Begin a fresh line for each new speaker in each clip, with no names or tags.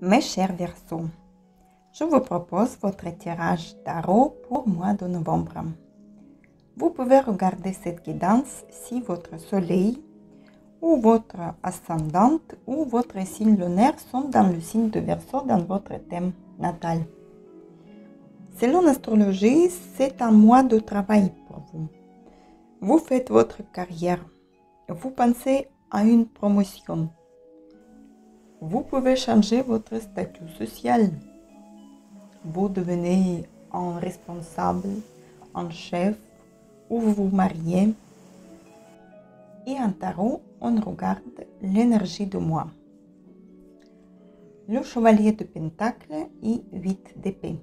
Mes chers Verseaux, je vous propose votre tirage tarot pour le mois de novembre. Vous pouvez regarder cette guidance si votre soleil ou votre ascendante ou votre signe lunaire sont dans le signe de Verseau dans votre thème natal. Selon l'astrologie, c'est un mois de travail pour vous. Vous faites votre carrière. Vous pensez à une promotion. Vous pouvez changer votre statut social. Vous devenez un responsable, un chef, ou vous vous mariez. Et en tarot, on regarde l'énergie du mois. Le chevalier de Pentacle et 8 d'épée.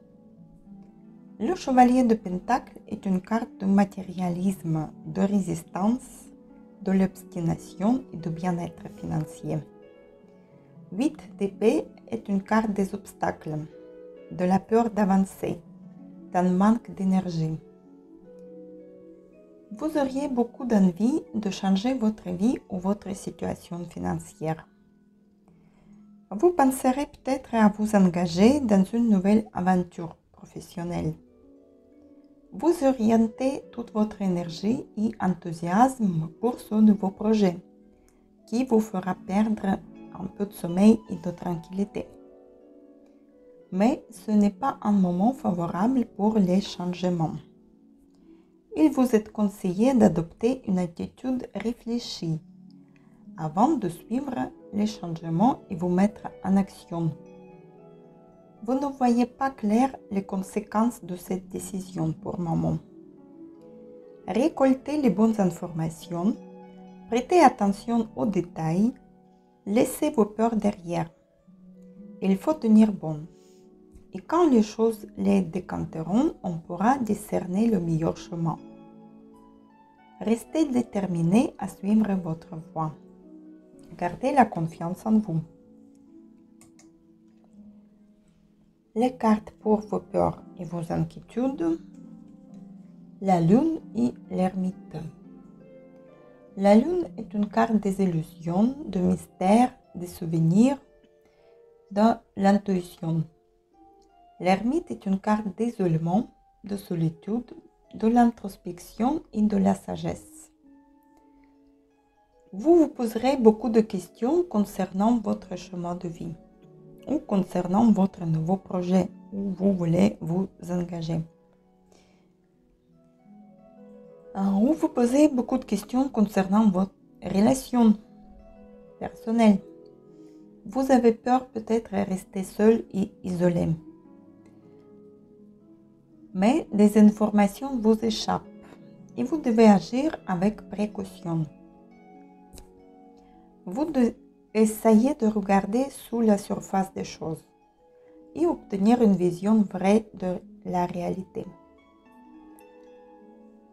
Le chevalier de Pentacle est une carte de matérialisme, de résistance, de l'obstination et de bien-être financier. 8 d'épée est une carte des obstacles, de la peur d'avancer, d'un manque d'énergie. Vous auriez beaucoup d'envie de changer votre vie ou votre situation financière. Vous penserez peut-être à vous engager dans une nouvelle aventure professionnelle. Vous orientez toute votre énergie et enthousiasme pour ce nouveau projet, qui vous fera perdre un peu de sommeil et de tranquillité. Mais ce n'est pas un moment favorable pour les changements. Il vous est conseillé d'adopter une attitude réfléchie avant de suivre les changements et vous mettre en action. Vous ne voyez pas clair les conséquences de cette décision pour le moment. Récoltez les bonnes informations, prêtez attention aux détails, laissez vos peurs derrière. Il faut tenir bon. Et quand les choses les décanteront, on pourra discerner le meilleur chemin. Restez déterminé à suivre votre voie. Gardez la confiance en vous. Les cartes pour vos peurs et vos inquiétudes. La lune et l'ermite. La lune est une carte des illusions, de mystères, des souvenirs, de l'intuition. L'ermite est une carte d'isolement, de solitude, de l'introspection et de la sagesse. Vous vous poserez beaucoup de questions concernant votre chemin de vie ou concernant votre nouveau projet où vous voulez vous engager. Ou vous posez beaucoup de questions concernant votre relation personnelle. Vous avez peur peut-être de rester seul et isolé. Mais des informations vous échappent et vous devez agir avec précaution. Vous essayez de regarder sous la surface des choses et obtenir une vision vraie de la réalité.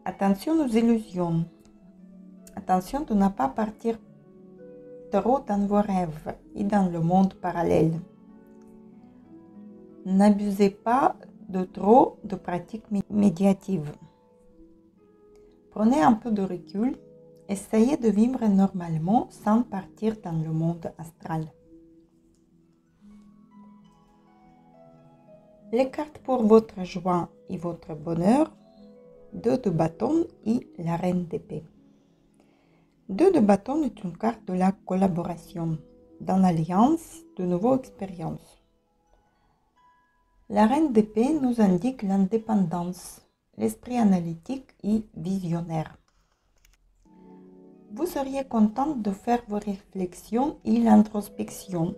Attention aux illusions. Attention de ne pas partir trop dans vos rêves et dans le monde parallèle. N'abusez pas de trop de pratiques médiatives. Prenez un peu de recul. Essayez de vivre normalement sans partir dans le monde astral. Les cartes pour votre joie et votre bonheur. 2 de bâton et la reine d'épée. 2 de bâton est une carte de la collaboration, dans l'alliance, de nouvelles expériences. La reine d'épée nous indique l'indépendance, l'esprit analytique et visionnaire. Vous seriez contente de faire vos réflexions et l'introspection.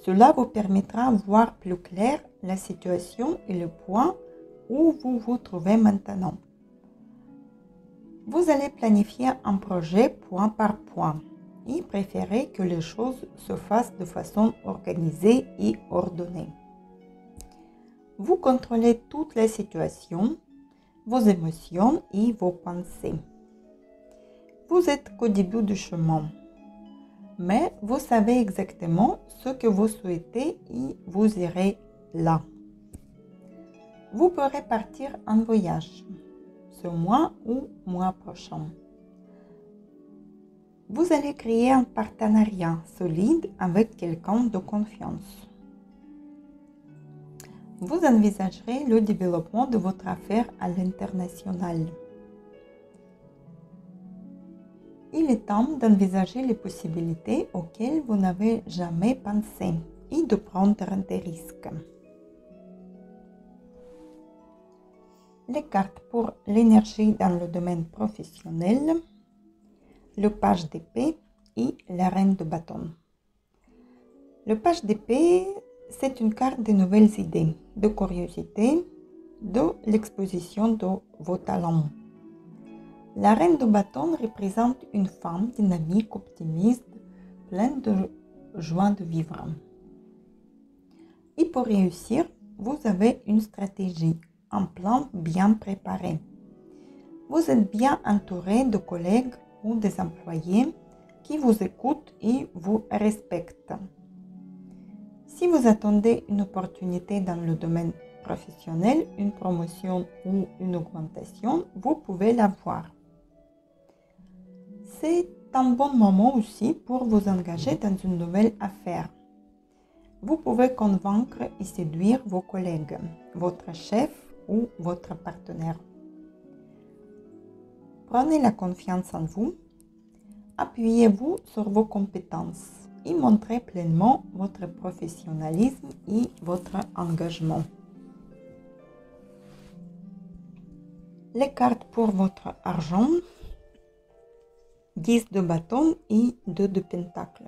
Cela vous permettra de voir plus clair la situation et le point où vous vous trouvez maintenant. Vous allez planifier un projet point par point et préférez que les choses se fassent de façon organisée et ordonnée. Vous contrôlez toutes les situations, vos émotions et vos pensées. Vous êtes qu'au début du chemin, mais vous savez exactement ce que vous souhaitez et vous irez là. Vous pourrez partir en voyage ce mois ou mois prochain. Vous allez créer un partenariat solide avec quelqu'un de confiance. Vous envisagerez le développement de votre affaire à l'international. Il est temps d'envisager les possibilités auxquelles vous n'avez jamais pensé et de prendre des risques. Les cartes pour l'énergie dans le domaine professionnel, le page d'épée et la reine de bâton. Le page d'épée, c'est une carte de nouvelles idées, de curiosité, de l'exposition de vos talents. La reine de bâton représente une femme dynamique, optimiste, pleine de joie de vivre. Et pour réussir, vous avez une stratégie, un plan bien préparé. Vous êtes bien entouré de collègues ou des employés qui vous écoutent et vous respectent. Si vous attendez une opportunité dans le domaine professionnel, une promotion ou une augmentation, vous pouvez l'avoir. C'est un bon moment aussi pour vous engager dans une nouvelle affaire. Vous pouvez convaincre et séduire vos collègues, votre chef ou votre partenaire. Prenez la confiance en vous, appuyez-vous sur vos compétences et montrez pleinement votre professionnalisme et votre engagement. Les cartes pour votre argent, 10 de bâton et 2 de pentacle.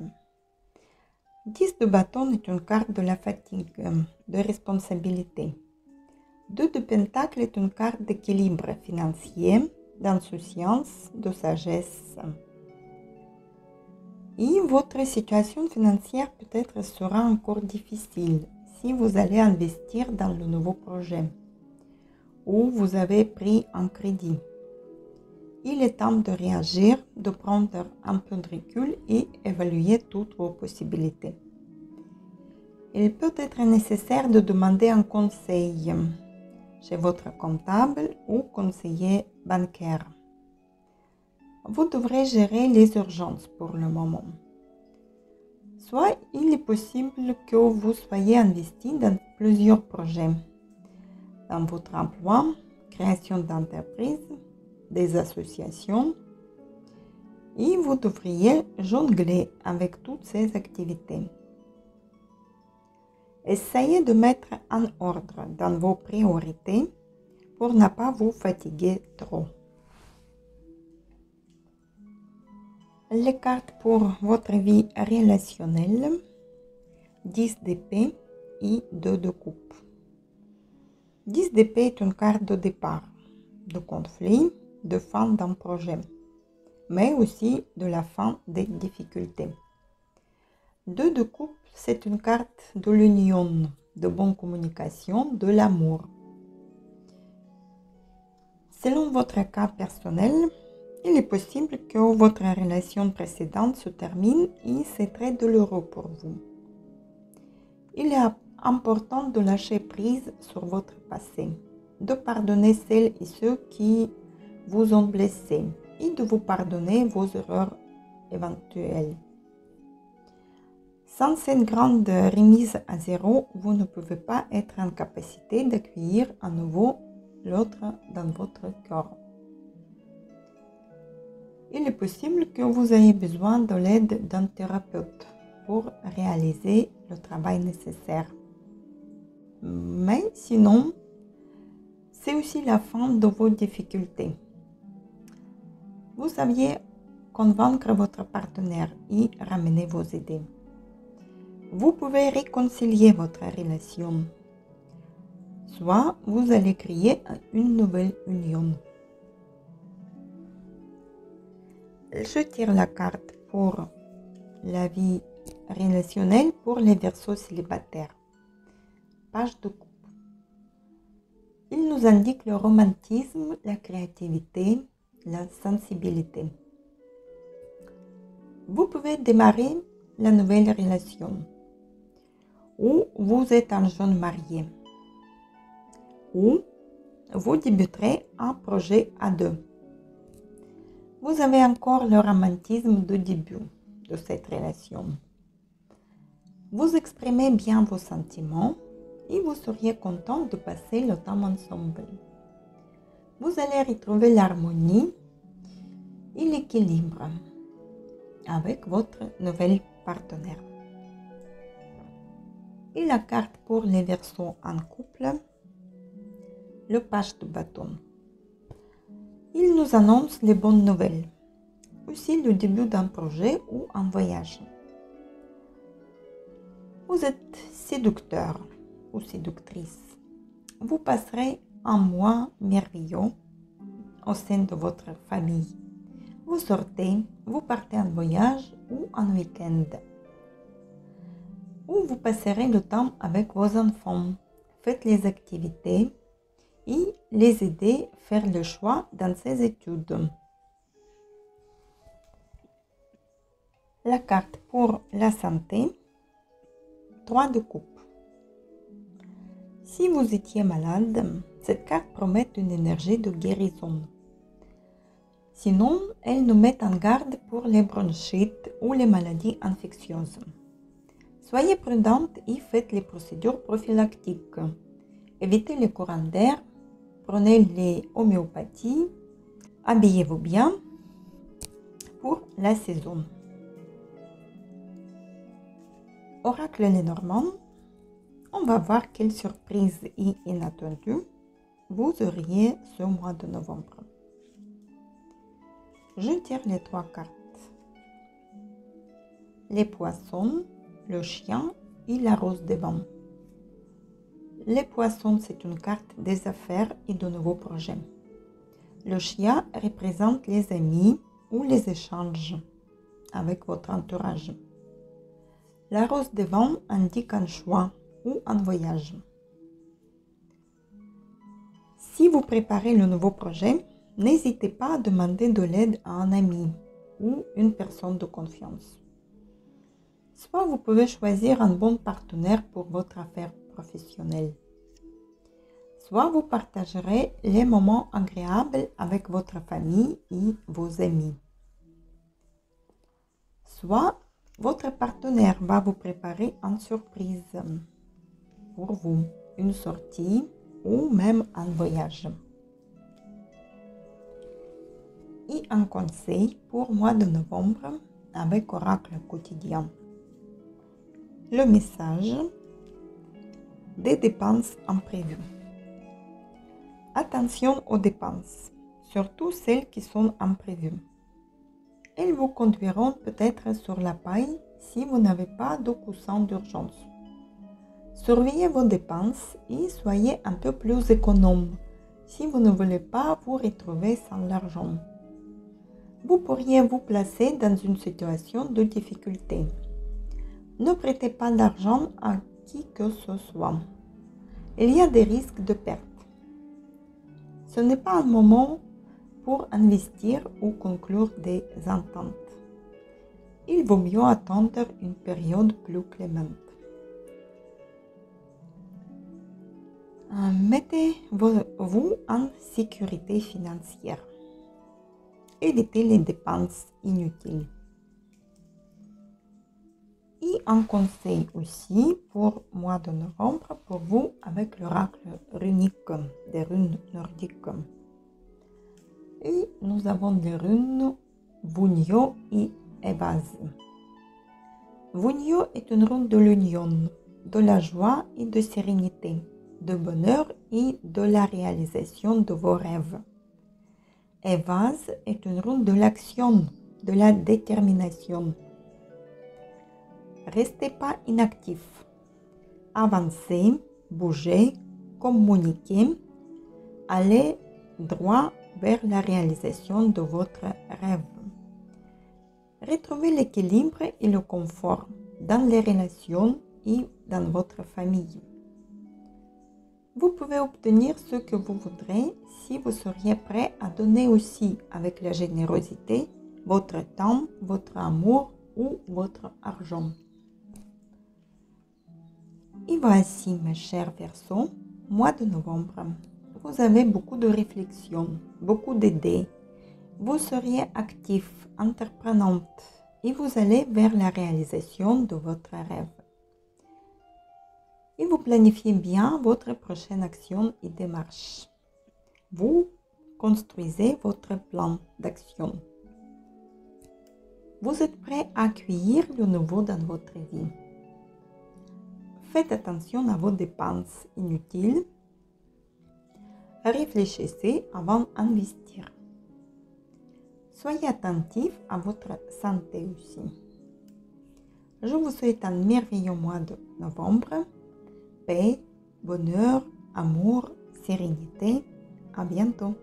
10 de bâton est une carte de la fatigue, de responsabilité. 2 de pentacle est une carte d'équilibre financier, d'insouciance, de sagesse. Et votre situation financière peut-être sera encore difficile si vous allez investir dans le nouveau projet ou vous avez pris un crédit. Il est temps de réagir, de prendre un peu de recul et évaluer toutes vos possibilités. Il peut être nécessaire de demander un conseil chez votre comptable ou conseiller bancaire. Vous devrez gérer les urgences pour le moment. Soit il est possible que vous soyez investi dans plusieurs projets, dans votre emploi, création d'entreprise, des associations, et vous devriez jongler avec toutes ces activités. Essayez de mettre en ordre dans vos priorités pour ne pas vous fatiguer trop. Les cartes pour votre vie relationnelle, 10 d'épée et 2 de coupe. 10 d'épée est une carte de départ, de conflit, de fin d'un projet, mais aussi de la fin des difficultés. 2 de coupe, c'est une carte de l'union, de bonne communication, de l'amour. Selon votre cas personnel, il est possible que votre relation précédente se termine et c'est très douloureux pour vous. Il est important de lâcher prise sur votre passé, de pardonner celles et ceux qui vous ont blessé et de vous pardonner vos erreurs éventuelles. Sans cette grande remise à zéro, vous ne pouvez pas être en capacité d'accueillir à nouveau l'autre dans votre cœur. Il est possible que vous ayez besoin de l'aide d'un thérapeute pour réaliser le travail nécessaire. Mais sinon, c'est aussi la fin de vos difficultés. Vous saviez convaincre votre partenaire et ramener vos idées. Vous pouvez réconcilier votre relation. Soit vous allez créer une nouvelle union. Je tire la carte pour la vie relationnelle pour les Verseaux célibataires. Page de coupe. Il nous indique le romantisme, la créativité, la sensibilité. Vous pouvez démarrer la nouvelle relation, ou vous êtes un jeune marié, ou vous débuterez un projet à deux. Vous avez encore le romantisme du début de cette relation. Vous exprimez bien vos sentiments et vous seriez content de passer le temps ensemble. Vous allez retrouver l'harmonie et l'équilibre avec votre nouvel partenaire. Et la carte pour les Verseaux en couple, le page de bâton. Il nous annonce les bonnes nouvelles, aussi le début d'un projet ou un voyage. Vous êtes séducteur ou séductrice. Vous passerez un mois merveilleux au sein de votre famille. Vous sortez, vous partez en voyage ou en week-end. Ou vous passerez le temps avec vos enfants. Faites les activités et les aider à faire le choix dans ses études. La carte pour la santé, 3 de coupe. Si vous étiez malade, cette carte promet une énergie de guérison. Sinon, elle nous met en garde pour les bronchites ou les maladies infectieuses. Soyez prudente et faites les procédures prophylactiques. Évitez les courants d'air, prenez les homéopathies, habillez-vous bien pour la saison. Oracle Lenormand, on va voir quelle surprise et inattendue vous auriez ce mois de novembre. Je tire les 3 cartes. Les poissons, le chien et la rose des vents. Les poissons, c'est une carte des affaires et de nouveaux projets. Le chien représente les amis ou les échanges avec votre entourage. La rose des vents indique un choix ou un voyage. Si vous préparez le nouveau projet, n'hésitez pas à demander de l'aide à un ami ou une personne de confiance. Soit vous pouvez choisir un bon partenaire pour votre affaire professionnelle. Soit vous partagerez les moments agréables avec votre famille et vos amis. Soit votre partenaire va vous préparer une surprise pour vous, une sortie ou même un voyage. Et un conseil pour mois de novembre avec Oracle quotidien. Le message des dépenses imprévues. Attention aux dépenses, surtout celles qui sont imprévues. Elles vous conduiront peut-être sur la paille si vous n'avez pas de coussin d'urgence. Surveillez vos dépenses et soyez un peu plus économe si vous ne voulez pas vous retrouver sans l'argent. Vous pourriez vous placer dans une situation de difficulté. Ne prêtez pas d'argent à qui que ce soit. Il y a des risques de perte. Ce n'est pas un moment pour investir ou conclure des ententes. Il vaut mieux attendre une période plus clémente. Mettez-vous en sécurité financière. Évitez les dépenses inutiles. Et un conseil aussi pour le mois de novembre pour vous avec l'oracle runique des runes nordiques. Et nous avons les runes Vunio et Evaz. Vunio est une rune de l'union, de la joie et de sérénité, de bonheur et de la réalisation de vos rêves. Evaz est une rune de l'action, de la détermination. Restez pas inactif. Avancez, bougez, communiquez, allez droit vers la réalisation de votre rêve. Retrouvez l'équilibre et le confort dans les relations et dans votre famille. Vous pouvez obtenir ce que vous voudrez si vous seriez prêt à donner aussi avec la générosité votre temps, votre amour ou votre argent. Et voici mes chers Verseaux, mois de novembre. Vous avez beaucoup de réflexions, beaucoup d'idées. Vous seriez actif, entreprenante et vous allez vers la réalisation de votre rêve. et vous planifiez bien votre prochaine action et démarche. Vous construisez votre plan d'action. Vous êtes prêt à accueillir le nouveau dans votre vie. Faites attention à vos dépenses inutiles. Réfléchissez avant d'investir. Soyez attentif à votre santé aussi. Je vous souhaite un merveilleux mois de novembre. Paix, bonheur, amour, sérénité. À bientôt.